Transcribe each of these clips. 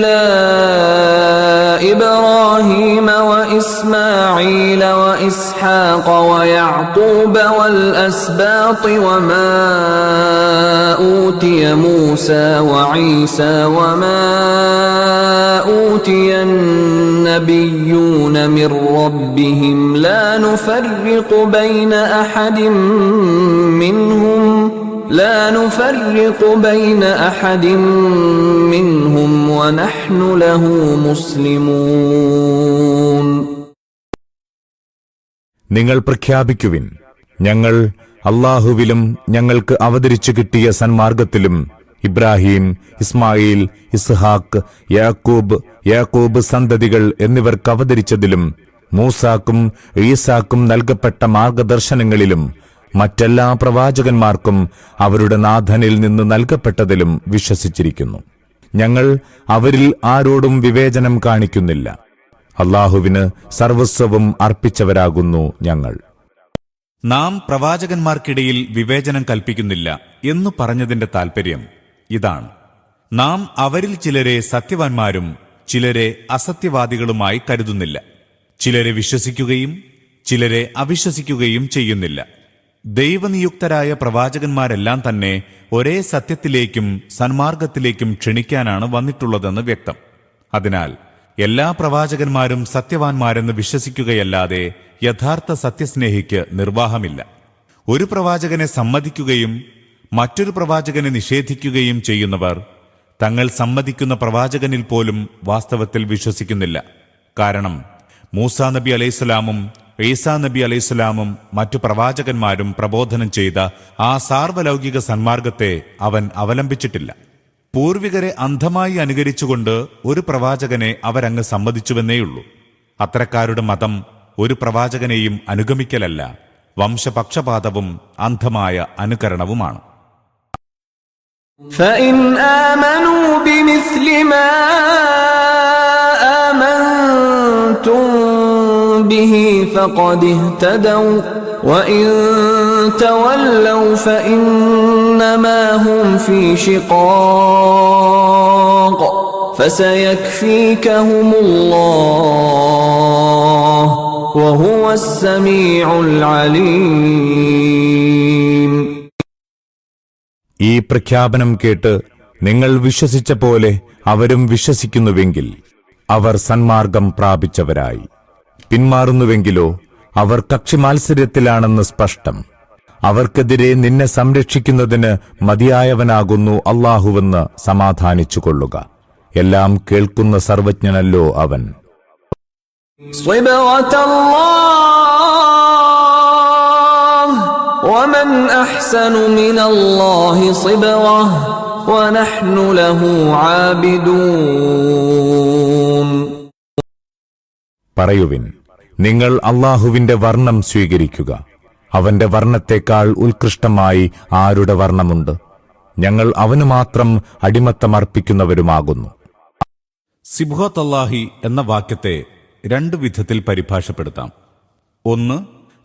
إلى إبراهيم وإسماعيل وإسحاق ويعقوب والأسباط وما أوتي موسى وعيسى وما أوتي النبيون من ربهم لا نفرق بين أحد منهم ونحن له مسلمون. നിങ്ങൾ പ്രഖ്യാപിക്കുവിൻ, ഞങ്ങൾ അല്ലാഹുവിലും ഞങ്ങൾക്ക് അവതരിച്ചു കിട്ടിയ സന്മാർഗത്തിലും ഇബ്രാഹിം, ഇസ്മായിൽ, ഇസ്ഹാക്ക്, യാക്കൂബ് സന്തതികൾ എന്നിവർക്ക് അവതരിച്ചതിലും മൂസാക്കും ഈസാക്കും നൽകപ്പെട്ട മാർഗദർശനങ്ങളിലും മറ്റെല്ലാ പ്രവാചകന്മാർക്കും അവരുടെ നാഥനിൽ നിന്ന് നൽകപ്പെട്ടതിലും വിശ്വസിച്ചിരിക്കുന്നു. ഞങ്ങൾ അവരിൽ ആരോടും വിവേചനം കാണിക്കുന്നില്ല. അല്ലാഹുവിന് സർവസ്വവും അർപ്പിച്ചവരാകുന്നു ഞങ്ങൾ. നാം പ്രവാചകന്മാർക്കിടയിൽ വിവേചനം കൽപ്പിക്കുന്നില്ല എന്നു പറഞ്ഞതിന്റെ താൽപര്യം ഇതാണ്: നാം അവരിൽ ചിലരെ സത്യവാൻമാരും ചിലരെ അസത്യവാദികളുമായി കരുതുന്നില്ല. ചിലരെ വിശ്വസിക്കുകയും ചിലരെ അവിശ്വസിക്കുകയും ചെയ്യുന്നില്ല. ദൈവനിയുക്തരായ പ്രവാചകന്മാരെല്ലാം തന്നെ ഒരേ സത്യത്തിലേക്കും സന്മാർഗത്തിലേക്കും ക്ഷണിക്കാനാണ് വന്നിട്ടുള്ളതെന്ന് വ്യക്തം. അതിനാൽ എല്ലാ പ്രവാചകന്മാരും സത്യവാൻമാരെന്ന് വിശ്വസിക്കുകയല്ലാതെ യഥാർത്ഥ സത്യസ്നേഹിക്ക് നിർവാഹമില്ല. ഒരു പ്രവാചകനെ സമ്മതിക്കുകയും മറ്റൊരു പ്രവാചകനെ നിഷേധിക്കുകയും ചെയ്യുന്നവർ തങ്ങൾ സമ്മതിക്കുന്ന പ്രവാചകനിൽ പോലും വാസ്തവത്തിൽ വിശ്വസിക്കുന്നില്ല. കാരണം മൂസാ നബി അലൈഹിസ്സലാമും ഈസാ നബി അലൈഹിസ്സലാമും മറ്റു പ്രവാചകന്മാരും പ്രബോധനം ചെയ്ത ആ സാർവലൗകിക സന്മാർഗത്തെ അവൻ അവലംബിച്ചിട്ടില്ല. പൂർവികരെ അന്ധമായി അനുകരിച്ചുകൊണ്ട് ഒരു പ്രവാചകനെ അവരങ്ങ് സമ്മതിച്ചുവെന്നേയുള്ളൂ. അത്തരക്കാരുടെ മതം ഒരു പ്രവാചകനെയും അനുഗമിക്കലല്ല, വംശപക്ഷപാതവും അന്ധമായ അനുകരണവുമാണ്. فَإِنْ آمَنُوا بِمِثْلِ مَا آمَنْتُمْ بِهِ فَقَدِ اهْتَدَوْا وَإِنْ تَوَلَّوْا فَإِنَّمَا هُمْ فِي شِقَاقٍ فَسَيَكْفِيكَهُمُ اللَّهُ وَهُوَ السَّمِيعُ الْعَلِيمُ. ഈ പ്രഖ്യാപനം കേട്ട് നിങ്ങൾ വിശ്വസിച്ച പോലെ അവരും വിശ്വസിക്കുന്നുവെങ്കിൽ അവർ സന്മാർഗം പ്രാപിച്ചവരായി. പിന്മാറുന്നുവെങ്കിലോ അവർ കക്ഷിമാത്സര്യത്തിലാണെന്ന് സ്പഷ്ടം. അവർക്കെതിരെ നിന്നെ സംരക്ഷിക്കുന്നതിന് മതിയായവനാകുന്നു അല്ലാഹുവെന്ന് സമാധാനിച്ചുകൊള്ളുക. എല്ലാം കേൾക്കുന്ന സർവജ്ഞനല്ലോ അവൻ. وَمَنْ أَحْسَنُ مِنَ اللَّهِ صِبْغَةً وَنَحْنُ لَهُ عَابِدُونَ. പറയുവിൻ, നിങ്ങൾ അല്ലാഹുവിന്റെ വർണ്ണം സ്വീകരിക്കുക. അവന്റെ വർണ്ണത്തേക്കാൾ ഉത്കൃഷ്ടമായി ആരുടെ വർണ്ണമുണ്ട്? ഞങ്ങൾ അവന് മാത്രം അടിമത്തമർപ്പിക്കുന്നവരുമാകുന്നു. സിബ്ഹത്ത് അല്ലാഹി എന്ന വാക്യത്തെ രണ്ടു വിധത്തിൽ പരിഭാഷപ്പെടുത്താം. ഒന്ന്,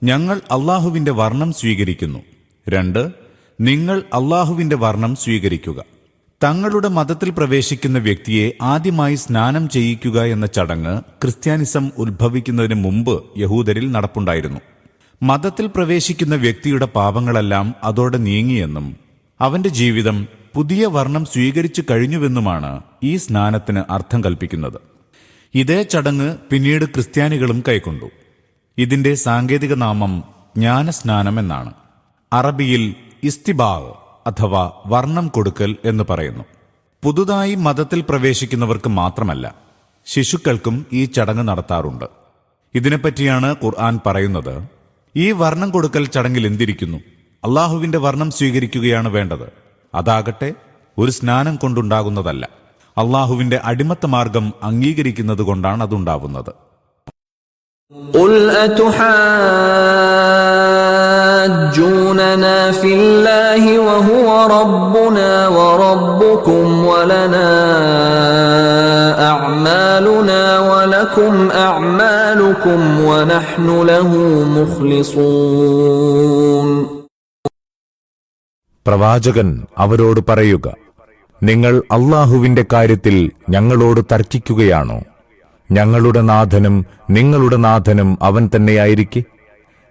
ഞങ്ങൾ അല്ലാഹുവിന്റെ വർണ്ണം സ്വീകരിക്കുന്നു. രണ്ട്, നിങ്ങൾ അല്ലാഹുവിന്റെ വർണ്ണം സ്വീകരിക്കുക. തങ്ങളുടെ മതത്തിൽ പ്രവേശിക്കുന്ന വ്യക്തിയെ ആദ്യമായി സ്നാനം ചെയ്യിക്കുക എന്ന ചടങ്ങ് ക്രിസ്ത്യാനിസം ഉത്ഭവിക്കുന്നതിന് മുമ്പ് യഹൂദരിൽ നടപ്പുണ്ടായിരുന്നു. മതത്തിൽ പ്രവേശിക്കുന്ന വ്യക്തിയുടെ പാപങ്ങളെല്ലാം അതോടെ നീങ്ങിയെന്നും അവന്റെ ജീവിതം പുതിയ വർണ്ണം സ്വീകരിച്ചു കഴിഞ്ഞുവെന്നുമാണ് ഈ സ്നാനത്തിന് അർത്ഥം കൽപ്പിക്കുന്നത്. ഇതേ ചടങ്ങ് പിന്നീട് ക്രിസ്ത്യാനികളും കൈക്കൊണ്ടു. ഇതിന്റെ സാങ്കേതിക നാമം ജ്ഞാനസ്നാനം എന്നാണ്. അറബിയിൽ ഇസ്തിബാവ് അഥവാ വർണ്ണം കൊടുക്കൽ എന്ന് പറയുന്നു. പുതുതായി മതത്തിൽ പ്രവേശിക്കുന്നവർക്ക് മാത്രമല്ല, ശിശുക്കൾക്കും ഈ ചടങ്ങ് നടത്താറുണ്ട്. ഇതിനെപ്പറ്റിയാണ് ഖുർആൻ പറയുന്നത്: ഈ വർണ്ണം കൊടുക്കൽ ചടങ്ങിൽ എന്തിരിക്കുന്നു? അല്ലാഹുവിന്റെ വർണ്ണം സ്വീകരിക്കുകയാണ് വേണ്ടത്. അതാകട്ടെ ഒരു സ്നാനം കൊണ്ടുണ്ടാകുന്നതല്ല, അല്ലാഹുവിന്റെ അടിമത്ത മാർഗം അംഗീകരിക്കുന്നത് കൊണ്ടാണ് അതുണ്ടാവുന്നത്. قُلْ أَتُحَاجُّونَنَا فِي اللَّهِ وَهُوَ رَبُّنَا وَرَبُّكُمْ وَلَنَا أَعْمَالُنَا وَلَكُمْ أَعْمَالُكُمْ وَنَحْنُ لَهُ مُخْلِصُونَ. പ്രവാചകൻ അവരോട് പറയുക, നിങ്ങൾ അല്ലാഹുവിന്റെ കാര്യത്തിൽ ഞങ്ങളോട് തർക്കിക്കുകയാണോ? ഞങ്ങളുടെ നാഥനും നിങ്ങളുടെ നാഥനും അവൻ തന്നെയായിരിക്കെ.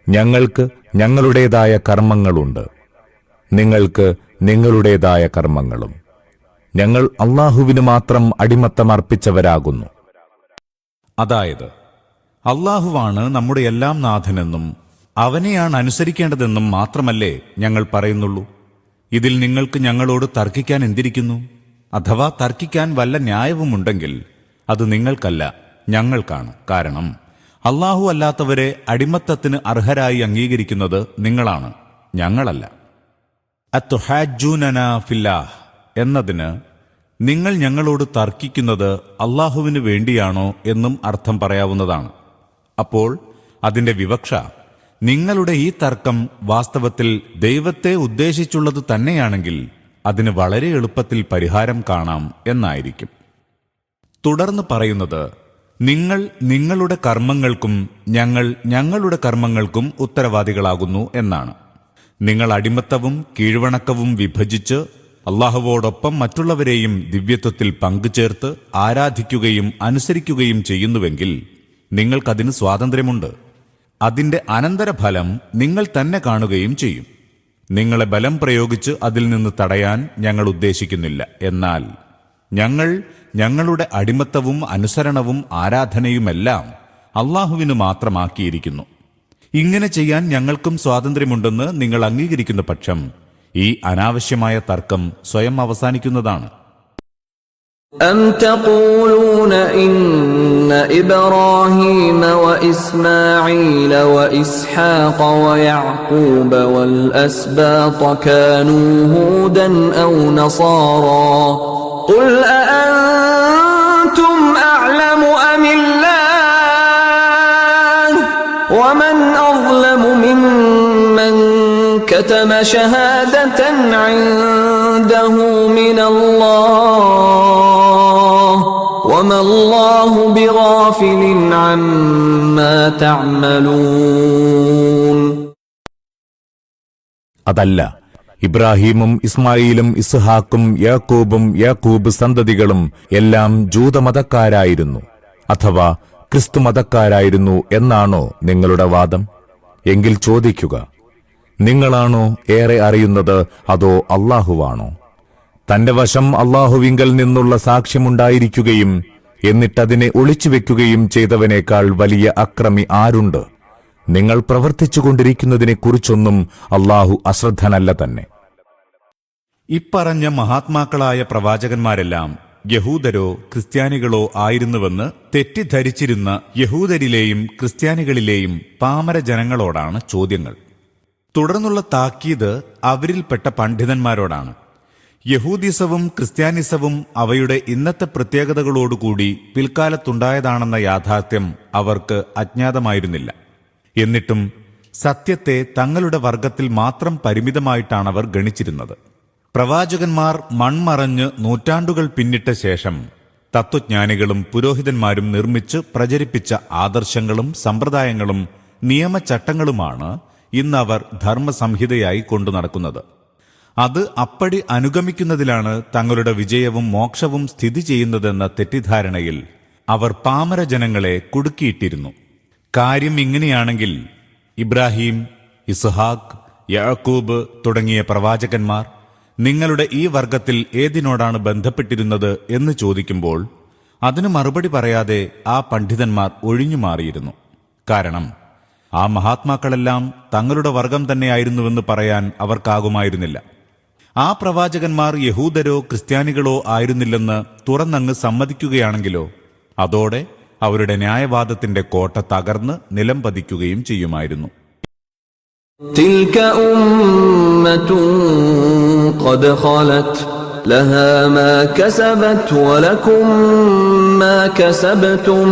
ഞങ്ങൾക്ക് ഞങ്ങളുടേതായ കർമ്മങ്ങളുണ്ട്, നിങ്ങൾക്ക് നിങ്ങളുടേതായ കർമ്മങ്ങളും. ഞങ്ങൾ അല്ലാഹുവിന് മാത്രം അടിമത്തമർപ്പിച്ചവരാകുന്നു. അതായത് അള്ളാഹുവാണ് നമ്മുടെ എല്ലാം നാഥനെന്നും അവനെയാണ് അനുസരിക്കേണ്ടതെന്നും മാത്രമല്ലേ ഞങ്ങൾ പറയുന്നുള്ളൂ. ഇതിൽ നിങ്ങൾക്ക് ഞങ്ങളോട് തർക്കിക്കാൻ എന്തിരിക്കുന്നു? അഥവാ തർക്കിക്കാൻ വല്ല ന്യായവുമുണ്ടെങ്കിൽ അത് നിങ്ങൾക്കല്ല, ഞങ്ങൾക്കാണ്. കാരണം അള്ളാഹു അല്ലാത്തവരെ അടിമത്തത്തിന് അർഹരായി അംഗീകരിക്കുന്നത് നിങ്ങളാണ്, ഞങ്ങളല്ല. അത്തുഹാജൂനനാ ഫില്ലാഹ് എന്നതിന് നിങ്ങൾ ഞങ്ങളോട് തർക്കിക്കുന്നത് അള്ളാഹുവിന് വേണ്ടിയാണോ എന്നും അർത്ഥം പറയാവുന്നതാണ്. അപ്പോൾ അതിന്റെ വിവക്ഷ നിങ്ങളുടെ ഈ തർക്കം വാസ്തവത്തിൽ ദൈവത്തെ ഉദ്ദേശിച്ചുള്ളത് തന്നെയാണെങ്കിൽ അതിന് വളരെ എളുപ്പത്തിൽ പരിഹാരം കാണാം എന്നായിരിക്കും. തുടർന്ന് പറയുന്നത്, നിങ്ങൾ നിങ്ങളുടെ കർമ്മങ്ങൾക്കും ഞങ്ങൾ ഞങ്ങളുടെ കർമ്മങ്ങൾക്കും ഉത്തരവാദികളാകുന്നു എന്നാണ്. നിങ്ങൾ അടിമത്തവും കീഴ്വണക്കവും വിഭജിച്ച് അള്ളാഹുവോടൊപ്പം മറ്റുള്ളവരെയും ദിവ്യത്വത്തിൽ പങ്കുചേർത്ത് ആരാധിക്കുകയും അനുസരിക്കുകയും ചെയ്യുന്നുവെങ്കിൽ നിങ്ങൾക്കതിന് സ്വാതന്ത്ര്യമുണ്ട്. അതിന്റെ അനന്തരഫലം നിങ്ങൾ തന്നെ കാണുകയും ചെയ്യും. നിങ്ങളെ ബലം പ്രയോഗിച്ച് അതിൽ നിന്ന് തടയാൻ ഞങ്ങൾ ഉദ്ദേശിക്കുന്നില്ല. എന്നാൽ ഞങ്ങൾ ഞങ്ങളുടെ അടിമത്തവും അനുസരണവും ആരാധനയുമെല്ലാം അള്ളാഹുവിന് മാത്രമാക്കിയിരിക്കുന്നു. ഇങ്ങനെ ചെയ്യാൻ ഞങ്ങൾക്കും സ്വാതന്ത്ര്യമുണ്ടെന്ന് നിങ്ങൾ അംഗീകരിക്കുന്ന പക്ഷം ഈ അനാവശ്യമായ തർക്കം സ്വയം അവസാനിക്കുന്നതാണ്. أم تقولون إن إبراهيم وإسماعيل وإسحاق ويعقوب والأسباط كانوا هودا أو نصارى قل أأنتم أعلم أم الله ومن أظلم ممن كتم شهادة عنده من الله وما الله بغافل عما تعملون. അതല്ല, ഇബ്രാഹീമും ഇസ്മായിലും ഇസ്ഹാക്കും യാക്കൂബും യാക്കൂബ് സന്തതികളും എല്ലാം ജൂതമതക്കാരായിരുന്നു അഥവാ ക്രിസ്തുമതക്കാരായിരുന്നു എന്നാണോ നിങ്ങളുടെ വാദം? എങ്കിൽ ചോദിക്കുക, നിങ്ങളാണോ ഏറെ അറിയുന്നത് അതോ അള്ളാഹുവാണോ? തന്റെ വശം അള്ളാഹുവിങ്കൽ നിന്നുള്ള സാക്ഷ്യമുണ്ടായിരിക്കുകയും എന്നിട്ടതിനെ ഒളിച്ചുവെക്കുകയും ചെയ്തവനേക്കാൾ വലിയ അക്രമി ആരുണ്ട്? നിങ്ങൾ പ്രവർത്തിച്ചുകൊണ്ടിരിക്കുന്നതിനെക്കുറിച്ചൊന്നും അള്ളാഹു അശ്രദ്ധനല്ല തന്നെ. ഇപ്പറഞ്ഞ മഹാത്മാക്കളായ പ്രവാചകന്മാരെല്ലാം യഹൂദരോ ക്രിസ്ത്യാനികളോ ആയിരുന്നുവെന്ന് തെറ്റിദ്ധരിച്ചിരുന്ന യഹൂദരിലെയും ക്രിസ്ത്യാനികളിലെയും പാമര ജനങ്ങളോടാണ് ചോദ്യങ്ങൾ. തുടർന്നുള്ള താക്കീത് അവരിൽപ്പെട്ട പണ്ഡിതന്മാരോടാണ്. യഹൂദിസവും ക്രിസ്ത്യാനിസവും അവയുടെ ഇന്നത്തെ പ്രത്യേകതകളോടുകൂടി പിൽക്കാലത്തുണ്ടായതാണെന്ന യാഥാർത്ഥ്യം അവർക്ക് അജ്ഞാതമായിരുന്നില്ല. എന്നിട്ടും സത്യത്തെ തങ്ങളുടെ വർഗത്തിൽ മാത്രം പരിമിതമായിട്ടാണവർ ഗണിച്ചിരുന്നത്. പ്രവാചകന്മാർ മൺമറഞ്ഞ് നൂറ്റാണ്ടുകൾ പിന്നിട്ട ശേഷം തത്വജ്ഞാനികളും പുരോഹിതന്മാരും നിർമ്മിച്ച് പ്രചരിപ്പിച്ച ആദർശങ്ങളും സമ്പ്രദായങ്ങളും നിയമചട്ടങ്ങളുമാണ് ഇന്നവർ ധർമ്മസംഹിതയായി കൊണ്ടു നടക്കുന്നത്. അത് അപ്പടി അനുഗമിക്കുന്നതിലാണ് തങ്ങളുടെ വിജയവും മോക്ഷവും സ്ഥിതി ചെയ്യുന്നതെന്ന തെറ്റിദ്ധാരണയിൽ അവർ പാമര ജനങ്ങളെ കുടുക്കിയിട്ടിരുന്നു. കാര്യം ഇങ്ങനെയാണെങ്കിൽ ഇബ്രാഹിം, ഇസ്ഹാഖ്, യാക്കൂബ് തുടങ്ങിയ പ്രവാചകന്മാർ നിങ്ങളുടെ ഈ വർഗത്തിൽ ഏതിനോടാണ് ബന്ധപ്പെട്ടിരുന്നത് എന്ന് ചോദിക്കുമ്പോൾ അതിന് മറുപടി പറയാതെ ആ പണ്ഡിതന്മാർ ഒഴിഞ്ഞുമാറിയിരുന്നു. കാരണം ആ മഹാത്മാക്കളെല്ലാം തങ്ങളുടെ വർഗം തന്നെയായിരുന്നുവെന്ന് പറയാൻ അവർക്കാകുമായിരുന്നില്ല. ആ പ്രവാചകന്മാർ യഹൂദരോ ക്രിസ്ത്യാനികളോ ആയിരുന്നില്ലെന്ന് തുറന്നങ്ങ് സമ്മതിക്കുകയാണെങ്കിലോ അതോടെ അവരുടെ ന്യായവാദത്തിന്റെ കോട്ട തകർന്ന് നിലം പതിക്കുകയും ചെയ്യുമായിരുന്നു. تلك أمة قد خلت لها ما كسبت ولكم ما كسبتم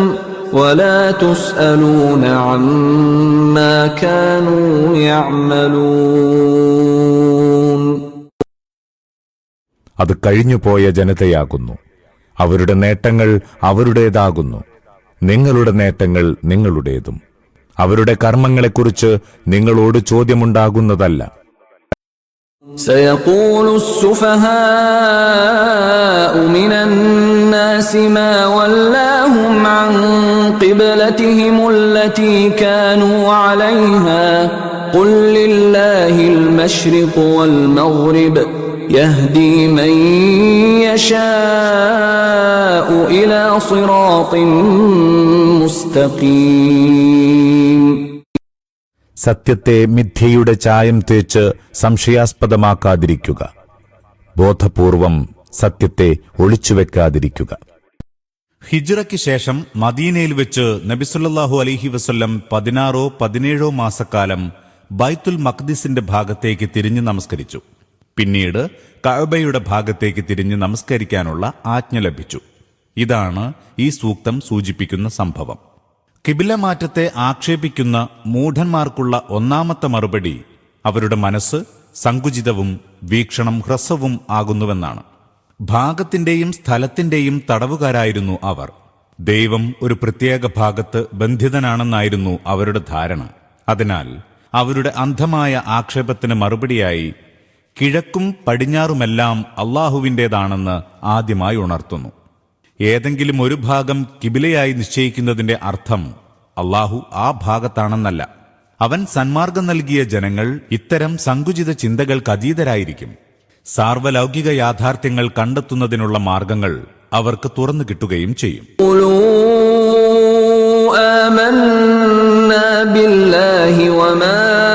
ولا تسألون عما كانوا يعملون. അത് കഴിഞ്ഞുപോയ ജനതയാകുന്നു. അവരുടെ നേട്ടങ്ങൾ അവരുടേതാകുന്നു, നിങ്ങളുടെ നേട്ടങ്ങൾ നിങ്ങളുടേതും. അവരുടെ കർമ്മങ്ങളെക്കുറിച്ച് നിങ്ങളോട് ചോദ്യമുണ്ടാകുന്നതല്ല. سيقول السفهاء من الناس ما ولاهم عن قبلتهم التي كانوا عليها قل لله المشرق والمغرب يهدي من يشاء إلى صراط مستقيم. സത്യത്തെ മിഥ്യയുടെ ചായം തേച്ച് സംശയാസ്പദമാക്കാതിരിക്കുക. ബോധപൂർവം സത്യത്തെ ഒളിച്ചുവെക്കാതിരിക്കുക. ഹിജ്റയ്ക്ക് ശേഷം മദീനയിൽ വെച്ച് നബി സല്ലല്ലാഹു അലൈഹി വസല്ലം 16-17 മാസക്കാലം ബൈത്തുൽ മഖ്ദിസിന്റെ ഭാഗത്തേക്ക് തിരിഞ്ഞു നമസ്കരിച്ചു. പിന്നീട് കഅബയുടെ ഭാഗത്തേക്ക് തിരിഞ്ഞ് നമസ്കരിക്കാനുള്ള ആജ്ഞ ലഭിച്ചു. ഇതാണ് ഈ സൂക്തം സൂചിപ്പിക്കുന്ന സംഭവം. കിബില മാറ്റത്തെ ആക്ഷേപിക്കുന്ന മൂഢന്മാർക്കുള്ള ഒന്നാമത്തെ മറുപടി അവരുടെ മനസ്സ് സങ്കുചിതവും വീക്ഷണം ഹ്രസ്വവും ആകുന്നുവെന്നാണ്. ഭാഗത്തിന്റെയും സ്ഥലത്തിന്റെയും തടവുകാരായിരുന്നു അവർ. ദൈവം ഒരു പ്രത്യേക ഭാഗത്ത് ബന്ധിതനാണെന്നായിരുന്നു അവരുടെ ധാരണ. അതിനാൽ അവരുടെ അന്ധമായ ആക്ഷേപത്തിന് മറുപടിയായി കിഴക്കും പടിഞ്ഞാറുമെല്ലാം അള്ളാഹുവിൻ്റേതാണെന്ന് ആദ്യമായി ഉണർത്തുന്നു. ഏതെങ്കിലും ഒരു ഭാഗം കിബിലയായി നിശ്ചയിക്കുന്നതിന്റെ അർത്ഥം അള്ളാഹു ആ ഭാഗത്താണെന്നല്ല. അവൻ സന്മാർഗം നൽകിയ ജനങ്ങൾ ഇത്തരം സങ്കുചിത ചിന്തകൾക്ക് അതീതരായിരിക്കും. സാർവലൗകിക യാഥാർത്ഥ്യങ്ങൾ കണ്ടെത്തുന്നതിനുള്ള മാർഗങ്ങൾ അവർക്ക് തുറന്നു കിട്ടുകയും ചെയ്യും. آمنا بالله وما